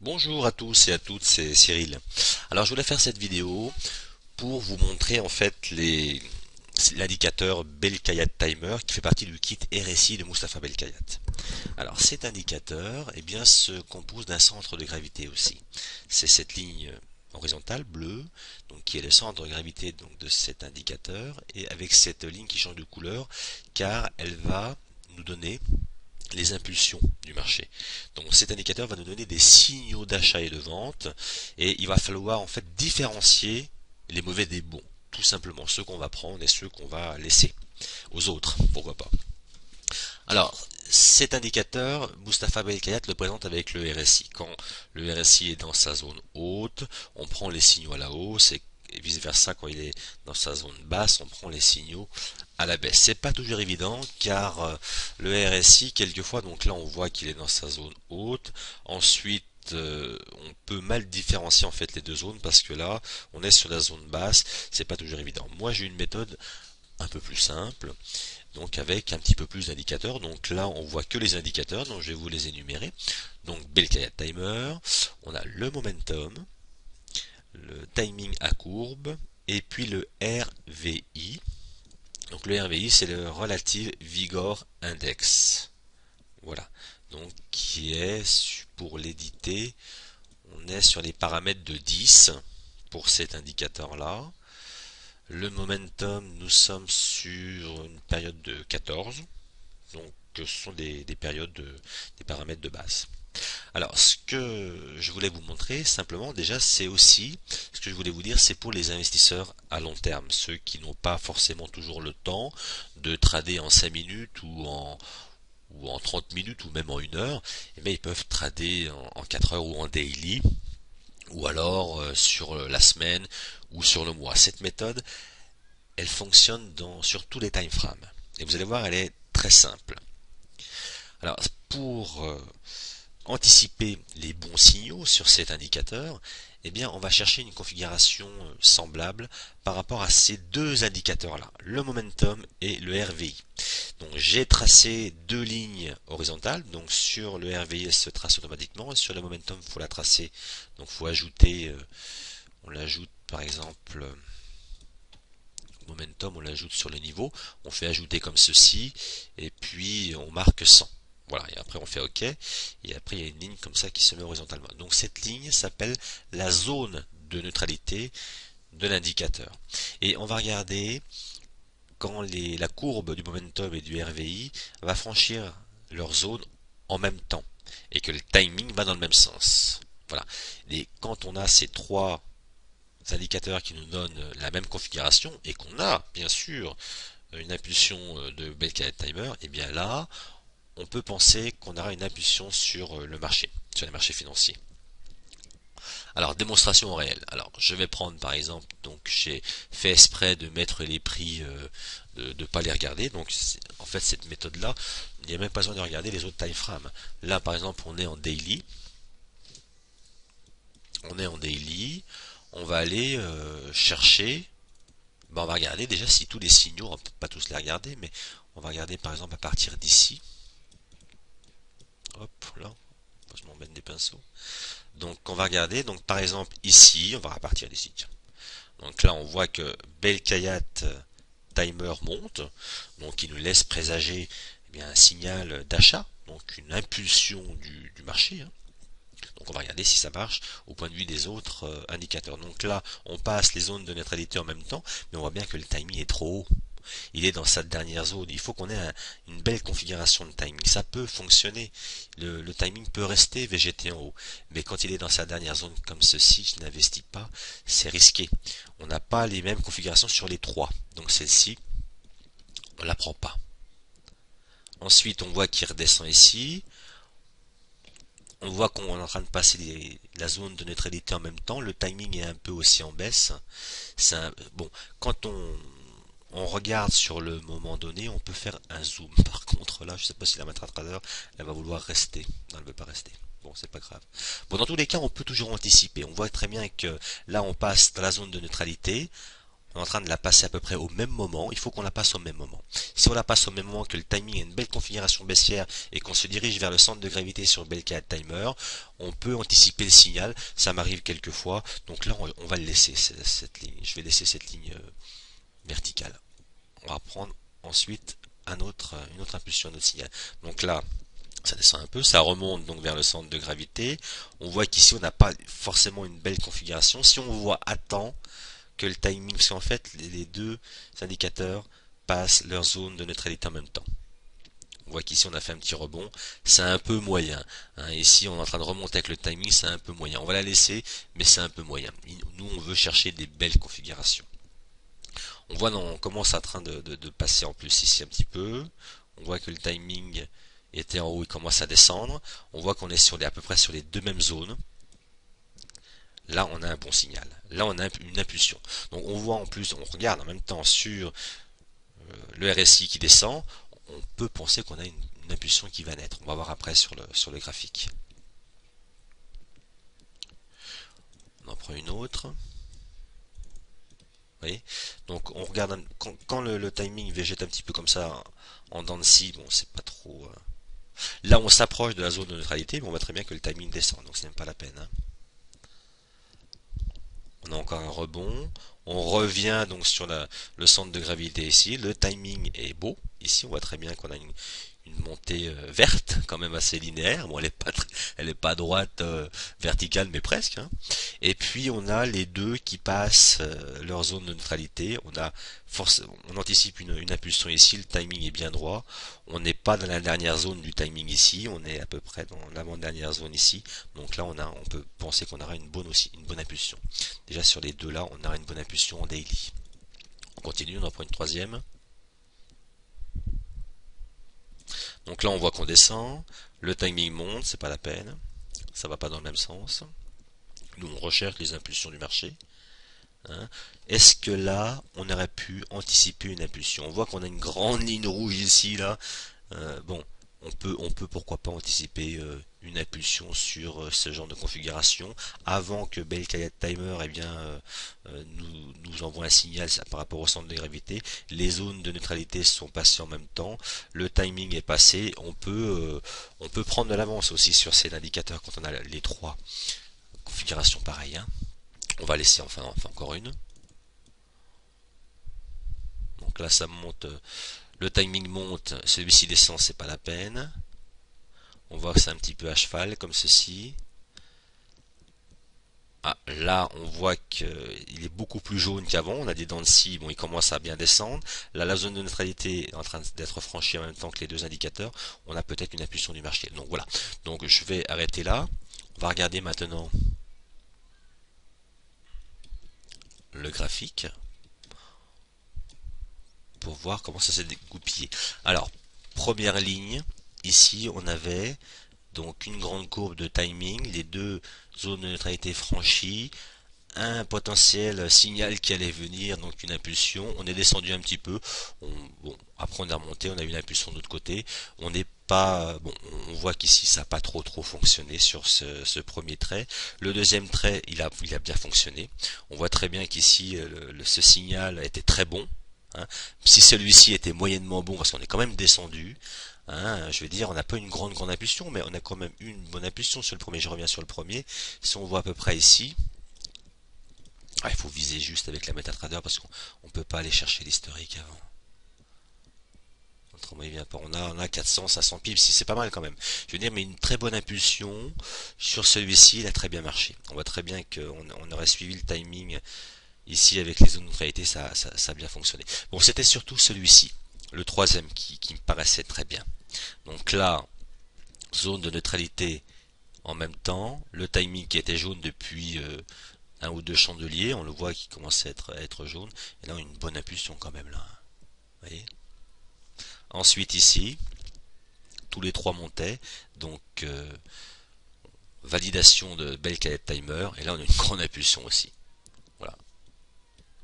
Bonjour à tous et à toutes, c'est Cyril. Alors je voulais faire cette vidéo pour vous montrer en fait l'indicateur Belkhayat Timer qui fait partie du kit RSI de Mustapha Belkhayat. Alors cet indicateur se compose d'un centre de gravité aussi. C'est cette ligne horizontale bleue donc qui est le centre de gravité donc de cet indicateur, et avec cette ligne qui change de couleur car elle va nous donner les impulsions du marché. Donc cet indicateur va nous donner des signaux d'achat et de vente, et il va falloir en fait différencier les mauvais des bons. Tout simplement ceux qu'on va prendre et ceux qu'on va laisser aux autres, pourquoi pas. Alors, cet indicateur, Mustapha Belkhayat le présente avec le RSI. Quand le RSI est dans sa zone haute, on prend les signaux à la hausse, et vice versa, quand il est dans sa zone basse, on prend les signaux à la baisse. C'est pas toujours évident car le RSI, quelquefois, donc là on voit qu'il est dans sa zone haute. Ensuite, on peut mal différencier en fait les deux zones parce que là on est sur la zone basse, c'est pas toujours évident. Moi j'ai une méthode un peu plus simple, donc avec un petit peu plus d'indicateurs. Donc là on voit que les indicateurs, donc je vais vous les énumérer. Donc Belkhayat Timer, on a le momentum, le timing à courbe et puis le RVI. Donc le RVI c'est le Relative Vigor Index. Voilà. Donc qui est, pour l'éditer, on est sur les paramètres de 10 pour cet indicateur là. Le momentum, nous sommes sur une période de 14. Donc ce sont des périodes des paramètres de base. Alors, ce que je voulais vous montrer simplement, déjà, c'est aussi, ce que je voulais vous dire, c'est pour les investisseurs à long terme, ceux qui n'ont pas forcément toujours le temps de trader en 5 minutes ou en 30 minutes ou même en 1 heure, et bien ils peuvent trader en 4 heures ou en daily, ou alors sur la semaine ou sur le mois. Cette méthode, elle fonctionne sur tous les time frames. Et vous allez voir, elle est très simple. Alors, pour anticiper les bons signaux sur cet indicateur, on va chercher une configuration semblable par rapport à ces deux indicateurs-là, le momentum et le RVI. Donc j'ai tracé deux lignes horizontales, donc sur le RVI elle se trace automatiquement, et sur le momentum il faut la tracer, donc il faut ajouter, on l'ajoute par exemple, momentum on l'ajoute sur le niveau, on fait ajouter comme ceci, et puis on marque 100. Voilà, et après on fait OK, et après il y a une ligne comme ça qui se met horizontalement. Donc cette ligne s'appelle la zone de neutralité de l'indicateur. Et on va regarder quand la courbe du momentum et du RVI va franchir leur zone en même temps, et que le timing va dans le même sens. Voilà. Et quand on a ces trois indicateurs qui nous donnent la même configuration, et qu'on a bien sûr une impulsion de Belkhayat Timer, et bien là, on peut penser qu'on aura une impulsion sur le marché, sur les marchés financiers. Alors, démonstration en réel. Alors, je vais prendre par exemple, donc j'ai fait exprès de mettre les prix, de ne pas les regarder. Donc, en fait, cette méthode-là, il n'y a même pas besoin de regarder les autres time frames. Là, par exemple, on est en daily. On est en daily. On va aller chercher. On va regarder déjà si tous les signaux, on peut pas tous les regarder, mais on va regarder par exemple à partir d'ici. Hop, là, je m'emmène des pinceaux. Donc on va regarder, donc par exemple ici, on va repartir d'ici. Donc là on voit que Belkhayat Timer monte, donc il nous laisse présager un signal d'achat, donc une impulsion du marché. Donc on va regarder si ça marche au point de vue des autres indicateurs. Donc là on passe les zones de neutralité en même temps, mais on voit bien que le timing est trop haut. Il est dans sa dernière zone. Il faut qu'on ait une belle configuration de timing. Ça peut fonctionner. Le timing peut rester végété en haut. Mais quand il est dans sa dernière zone comme ceci, je n'investis pas. C'est risqué. On n'a pas les mêmes configurations sur les trois. Donc celle-ci, on la prend pas. Ensuite, on voit qu'il redescend ici. On voit qu'on est en train de passer la zone de neutralité en même temps. Le timing est un peu aussi en baisse. Bon, quand on regarde sur le moment donné, on peut faire un zoom. Par contre, là, je ne sais pas si la MetaTrader, elle va vouloir rester. Non, elle ne veut pas rester. Bon, c'est pas grave. Bon, dans tous les cas, on peut toujours anticiper. On voit très bien que là, on passe dans la zone de neutralité. on est en train de la passer à peu près au même moment, il faut qu'on la passe au même moment. Si on la passe au même moment, que le timing a une belle configuration baissière et qu'on se dirige vers le centre de gravité sur Belka Timer, on peut anticiper le signal, ça m'arrive quelquefois, donc là on va le laisser, cette ligne, je vais laisser cette ligne verticale. On va prendre ensuite une autre impulsion, un autre signal. Donc là, ça descend un peu, ça remonte donc vers le centre de gravité. On voit qu'ici on n'a pas forcément une belle configuration. Si on voit à temps que le timing, parce qu'en fait les deux indicateurs passent leur zone de neutralité en même temps. On voit qu'ici on a fait un petit rebond, c'est un peu moyen. Ici on est en train de remonter avec le timing, c'est un peu moyen. On va la laisser, mais c'est un peu moyen. Nous on veut chercher des belles configurations. On voit on commence en train de passer en plus ici un petit peu. On voit que le timing était en haut, il commence à descendre. On voit qu'on est à peu près sur les deux mêmes zones. Là on a un bon signal. Là on a une impulsion. Donc on voit en plus, on regarde en même temps sur le RSI qui descend, on peut penser qu'on a une impulsion qui va naître. On va voir après sur le graphique. On en prend une autre. Vous voyez, donc on regarde quand le timing végète un petit peu comme ça en dents de scie, bon c'est pas trop. Là on s'approche de la zone de neutralité, mais on voit très bien que le timing descend, donc c'est même pas la peine. On a encore un rebond. On revient donc sur le centre de gravité ici. Le timing est beau. Ici, on voit très bien qu'on a une montée verte, quand même assez linéaire. Bon, elle est pas droite, verticale, mais presque. Et puis, on a les deux qui passent leur zone de neutralité. On anticipe une impulsion ici. Le timing est bien droit. On n'est pas dans la dernière zone du timing ici. On est à peu près dans l'avant-dernière zone ici. Donc là, on peut penser qu'on aura une bonne impulsion. Déjà sur les deux là, on aura une bonne impulsion en daily. On continue, on en prend une troisième. Donc là, on voit qu'on descend. Le timing monte, c'est pas la peine. Ça va pas dans le même sens. Nous, on recherche les impulsions du marché. Est-ce que là, on aurait pu anticiper une impulsion? On voit qu'on a une grande ligne rouge ici, là. Bon, on peut pourquoi pas anticiper une impulsion sur ce genre de configuration avant que Belkayat Timer nous envoie un signal par rapport au centre de gravité. Les zones de neutralité sont passées en même temps, le timing est passé, on peut prendre de l'avance aussi sur ces indicateurs quand on a les trois configurations pareilles. On va laisser enfin encore une. Donc là ça monte, le timing monte, celui-ci descend, c'est pas la peine. On voit que c'est un petit peu à cheval comme ceci. Ah, là on voit qu'il est beaucoup plus jaune qu'avant, on a des dents de scie, bon il commence à bien descendre. Là la zone de neutralité est en train d'être franchie en même temps que les deux indicateurs, on a peut-être une impulsion du marché. Donc voilà, donc je vais arrêter là. On va regarder maintenant le graphique pour voir comment ça s'est dégoupillé. Alors, première ligne, ici on avait donc une grande courbe de timing, les deux zones de neutralité franchies, un potentiel signal qui allait venir, donc une impulsion. On est descendu un petit peu, bon, après on est remonté, on a eu une impulsion de l'autre côté. On n'est pas, bon, on voit qu'ici ça n'a pas trop fonctionné sur ce premier trait. Le deuxième trait, il a bien fonctionné. On voit très bien qu'ici ce signal était très bon. Si celui-ci était moyennement bon, parce qu'on est quand même descendu, je veux dire, on n'a pas une grande impulsion, mais on a quand même eu une bonne impulsion sur le premier. Je reviens sur le premier. Si on voit à peu près ici, il faut viser juste avec la MetaTrader parce qu'on ne peut pas aller chercher l'historique avant. Autrement, il vient pas. On a 400, 500 pips, si c'est pas mal quand même. Je veux dire, mais une très bonne impulsion sur celui-ci, il a très bien marché. On voit très bien qu'on aurait suivi le timing ici avec les zones de neutralité, ça a bien fonctionné. Bon, c'était surtout celui-ci, le troisième, qui me paraissait très bien. Donc là, zone de neutralité en même temps, le timing qui était jaune depuis un ou deux chandeliers, on le voit qui commence à être jaune, et là une bonne impulsion quand même là. Vous voyez. Ensuite ici, tous les trois montaient, donc validation de Belkayat Timer, et là on a une grande impulsion aussi. Voilà.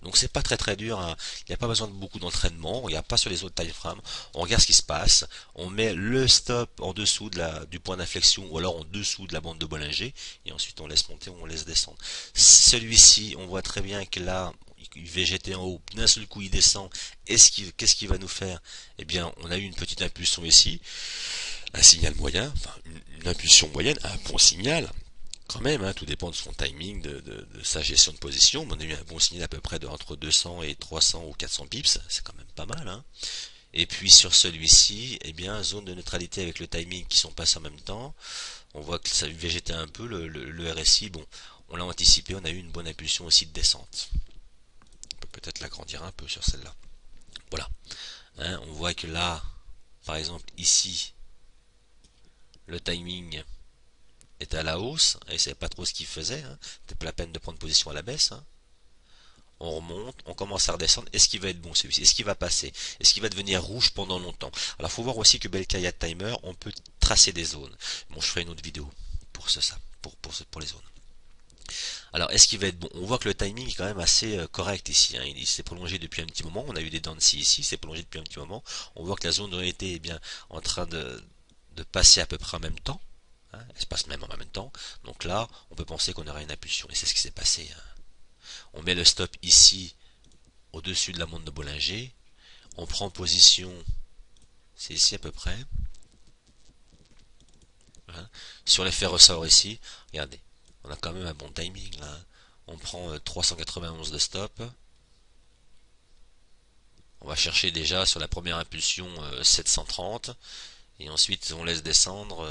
Donc c'est pas très dur, il n'y a pas besoin de beaucoup d'entraînement, on regarde pas sur les autres time frames, on regarde ce qui se passe, on met le stop en dessous du point d'inflexion ou alors en dessous de la bande de Bollinger, et ensuite on laisse monter ou on laisse descendre. Celui-ci, on voit très bien que là, il il végétait en haut, d'un seul coup il descend, qu'est-ce qu'il va nous faire? Eh bien, on a eu une petite impulsion ici, un signal moyen, enfin une impulsion moyenne, un bon signal, quand même, hein, tout dépend de son timing, de sa gestion de position. Mais on a eu un bon signal à peu près de entre 200 et 300 ou 400 pips, c'est quand même pas mal, hein. Et puis sur celui-ci, eh bien, zone de neutralité avec le timing qui sont passés en même temps. On voit que ça végétait un peu, le RSI, bon, on l'a anticipé, on a eu une bonne impulsion aussi de descente. On peut peut-être l'agrandir un peu sur celle-là. Voilà. Hein, on voit que là, par exemple, ici, le timing était à la hausse, et il savait pas trop ce qu'il faisait, hein. C'était pas la peine de prendre position à la baisse, hein. On remonte, on commence à redescendre. Est-ce qu'il va être bon celui-ci? Est-ce qu'il va passer? Est-ce qu'il va devenir rouge pendant longtemps? Alors, faut voir aussi que Belkayat Timer, on peut tracer des zones. Bon, je ferai une autre vidéo pour ça, pour les zones. Alors, est-ce qu'il va être bon? On voit que le timing est quand même assez correct ici, hein. Il s'est prolongé depuis un petit moment. On a eu des dents de scie ici, c'est prolongé depuis un petit moment. On voit que la zone aurait été bien en train de passer à peu près en même temps, hein. Elle se passe même en même temps. Donc là, on peut penser qu'on aura une impulsion. Et c'est ce qui s'est passé, hein. On met le stop ici, au-dessus de la montre de Bollinger. On prend position, c'est ici à peu près. Hein. Sur l'effet ressort ici, regardez, on a quand même un bon timing là. On prend 391 de stop. On va chercher déjà sur la première impulsion 730. Et ensuite on laisse descendre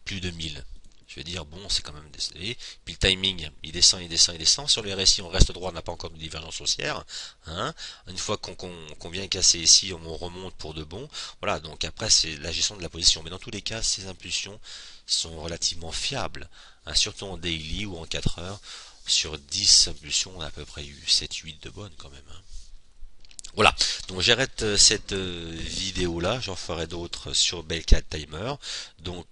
plus de 1000. Je vais dire, bon, c'est quand même décédé. Puis le timing, il descend, il descend, il descend. Sur le RSI, on reste droit, on n'a pas encore de divergence haussière. Hein. Une fois qu'on vient casser ici, on remonte pour de bon. Voilà, donc après, c'est la gestion de la position. Mais dans tous les cas, ces impulsions sont relativement fiables. Hein, surtout en daily ou en 4 heures. Sur 10 impulsions, on a à peu près eu 7-8 de bonnes quand même. Hein. Voilà, donc j'arrête cette vidéo là, j'en ferai d'autres sur Belkayat Timer. Donc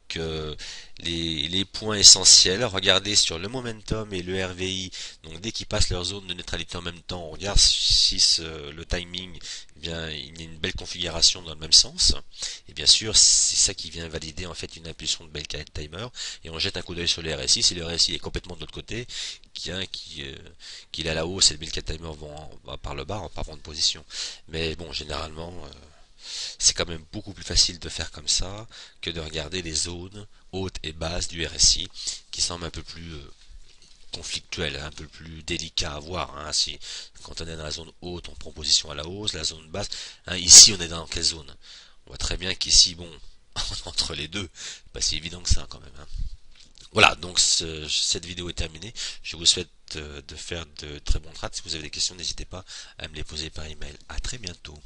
les points essentiels, regardez sur le momentum et le RVI, donc dès qu'ils passent leur zone de neutralité en même temps, on regarde si le timing, eh bien, il y a une belle configuration dans le même sens. Et bien sûr, c'est ça qui vient valider en fait une impulsion de Belkayat Timer. Et on jette un coup d'œil sur le RSI, si le RSI est complètement de l'autre côté, qu'il est à la hausse et le Belkayat Timer va par le bas, on va pas prendre position. Mais bon, généralement, c'est quand même beaucoup plus facile de faire comme ça que de regarder les zones hautes et basses du RSI qui semblent un peu plus conflictuelles, un peu plus délicat à voir. Hein. Si, quand on est dans la zone haute, on prend position à la hausse, la zone basse. Hein, ici, on est dans quelle zone? On voit très bien qu'ici, bon, entre les deux, c'est pas si évident que ça quand même. Hein. Voilà, donc cette vidéo est terminée. Je vous souhaite de faire de très bons trades. Si vous avez des questions, n'hésitez pas à me les poser par email. À très bientôt.